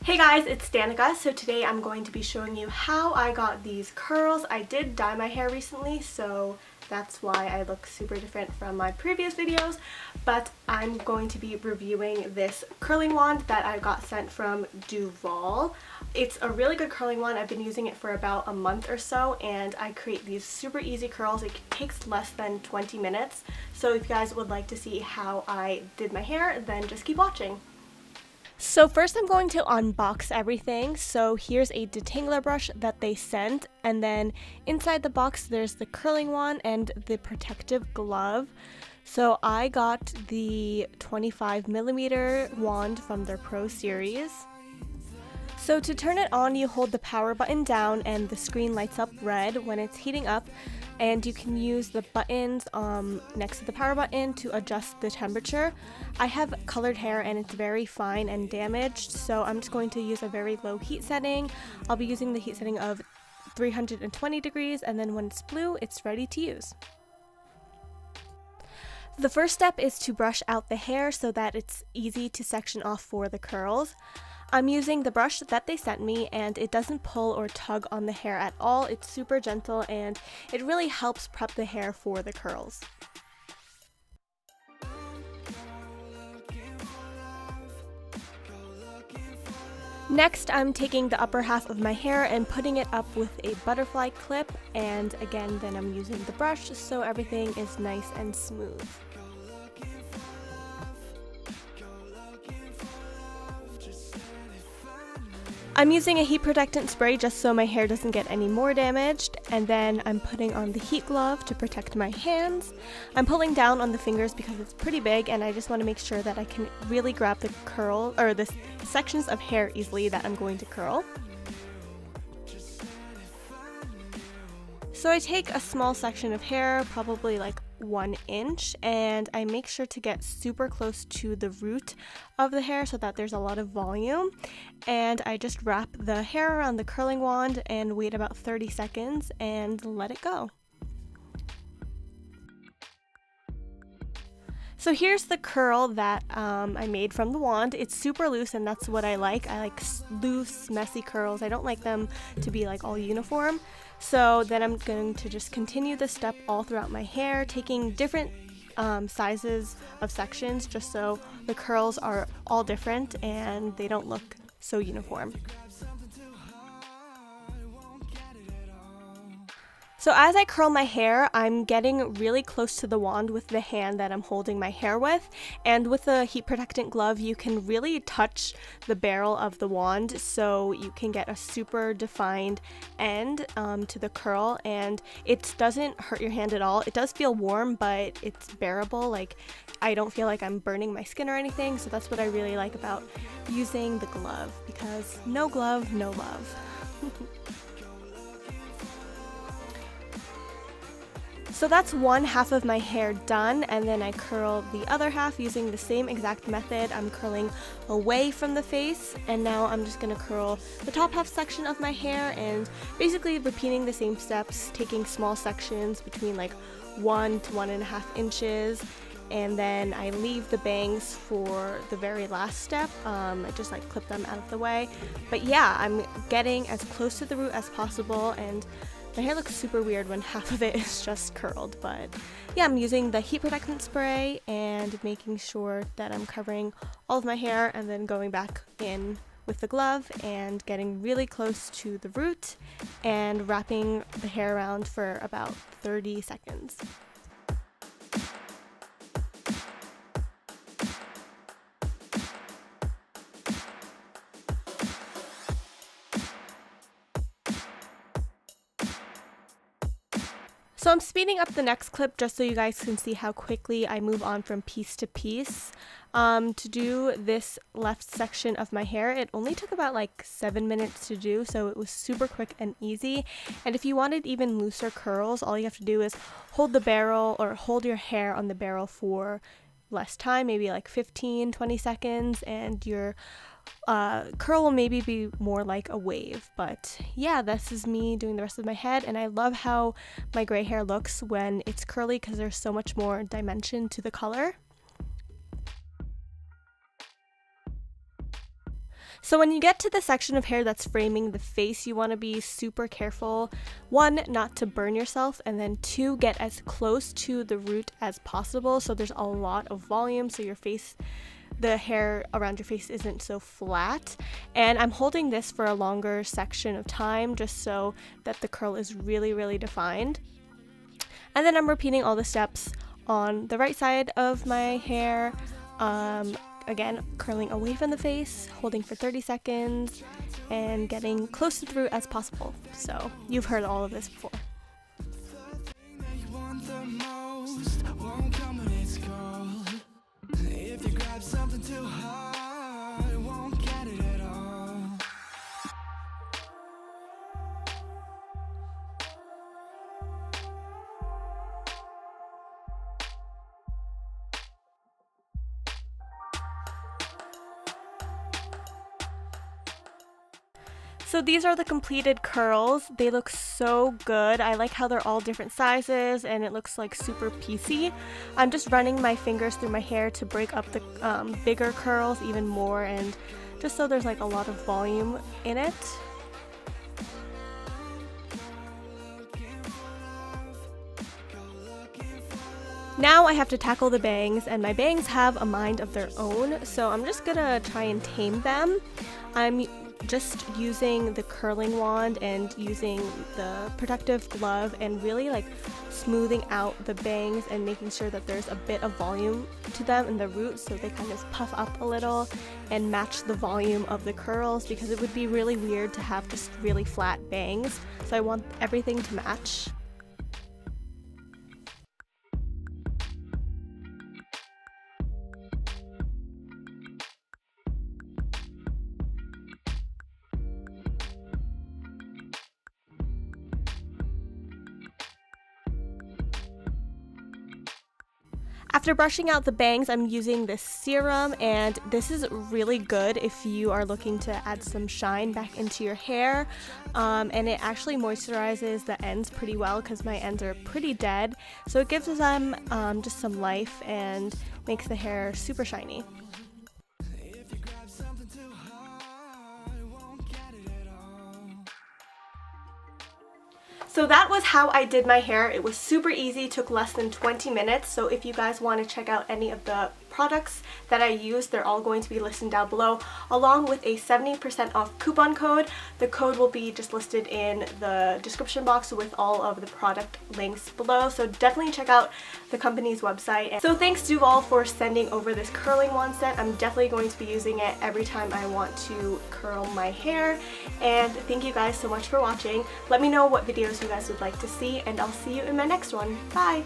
Hey guys, it's Danica. So today I'm going to be showing you how I got these curls. I did dye my hair recently, so that's why I look super different from my previous videos, but I'm going to be reviewing this curling wand that I got sent from Duvolle. It's a really good curling wand. I've been using it for about a month or so, and I create these super easy curls. It takes less than 20 minutes, so if you guys would like to see how I did my hair, then just keep watching. So first I'm going to unbox everything. So here's a detangler brush that they sent, and then inside the box there's the curling wand and the protective glove. So I got the 25mm wand from their Pro series. So to turn it on, you hold the power button down and the screen lights up red when it's heating up, and you can use the buttons next to the power button to adjust the temperature. I have colored hair and it's very fine and damaged, so I'm just going to use a very low heat setting. I'll be using the heat setting of 320 degrees, and then when it's blue, it's ready to use. The first step is to brush out the hair so that it's easy to section off for the curls. I'm using the brush that they sent me, and it doesn't pull or tug on the hair at all. It's super gentle and it really helps prep the hair for the curls. Next, I'm taking the upper half of my hair and putting it up with a butterfly clip, and again then I'm using the brush so everything is nice and smooth. I'm using a heat protectant spray just so my hair doesn't get any more damaged, and then I'm putting on the heat glove to protect my hands. I'm pulling down on the fingers because it's pretty big, and I just want to make sure that I can really grab the curl or the sections of hair easily that I'm going to curl. So I take a small section of hair, probably like 1 inch, and I make sure to get super close to the root of the hair so that there's a lot of volume, and I just wrap the hair around the curling wand and wait about 30 seconds and let it go. So here's the curl that I made from the wand. It's super loose, and that's what I like. I like loose, messy curls. I don't like them to be like all uniform. So then I'm going to just continue this step all throughout my hair, taking different sizes of sections just so the curls are all different and they don't look so uniform. So as I curl my hair, I'm getting really close to the wand with the hand that I'm holding my hair with, and with the heat protectant glove you can really touch the barrel of the wand so you can get a super defined end to the curl, and it doesn't hurt your hand at all. It does feel warm, but it's bearable. Like, I don't feel like I'm burning my skin or anything, so that's what I really like about using the glove, because no glove, no love. So that's one half of my hair done, and then I curl the other half using the same exact method. I'm curling away from the face, and now I'm just going to curl the top half section of my hair, and basically repeating the same steps, taking small sections between like 1 to 1.5 inches, and then I leave the bangs for the very last step. I just like clip them out of the way. But yeah, I'm getting as close to the root as possible, and my hair looks super weird when half of it is just curled, but yeah, I'm using the heat protectant spray and making sure that I'm covering all of my hair, and then going back in with the glove and getting really close to the root and wrapping the hair around for about 30 seconds. So I'm speeding up the next clip just so you guys can see how quickly I move on from piece to piece. To do this left section of my hair, it only took about like 7 minutes to do, so it was super quick and easy. And if you wanted even looser curls, all you have to do is hold the barrel or hold your hair on the barrel for less time, maybe like 15-20 seconds, and your curl will maybe be more like a wave. But yeah, this is me doing the rest of my head, and I love how my gray hair looks when it's curly because there's so much more dimension to the color. So when you get to the section of hair that's framing the face, you want to be super careful. 1, not to burn yourself, and then 2, get as close to the root as possible so there's a lot of volume so the hair around your face isn't so flat. And I'm holding this for a longer section of time just so that the curl is really, really defined. And then I'm repeating all the steps on the right side of my hair. Again, curling away from the face, holding for 30 seconds, and getting close to the root as possible. So you've heard all of this before. So these are the completed curls. They look so good. I like how they're all different sizes and it looks like super piecey. I'm just running my fingers through my hair to break up the bigger curls even more, and just so there's like a lot of volume in it. Now I have to tackle the bangs, and my bangs have a mind of their own, so I'm just gonna try and tame them. I'm just using the curling wand and using the protective glove and really like smoothing out the bangs and making sure that there's a bit of volume to them in the roots so they kind of puff up a little and match the volume of the curls, because it would be really weird to have just really flat bangs, so I want everything to match. After brushing out the bangs, I'm using this serum, and this is really good if you are looking to add some shine back into your hair, and it actually moisturizes the ends pretty well because my ends are pretty dead, so it gives them just some life and makes the hair super shiny. So that was how I did my hair. It was super easy, took less than 20 minutes. So if you guys want to check out any of the products that I used, they're all going to be listed down below, along with a 70% off coupon code. The code will be just listed in the description box with all of the product links below, so definitely check out the company's website. So thanks Duvolle for sending over this curling wand set. I'm definitely going to be using it every time I want to curl my hair, and thank you guys so much for watching. Let me know what videos you guys would like to see, and I'll see you in my next one. Bye!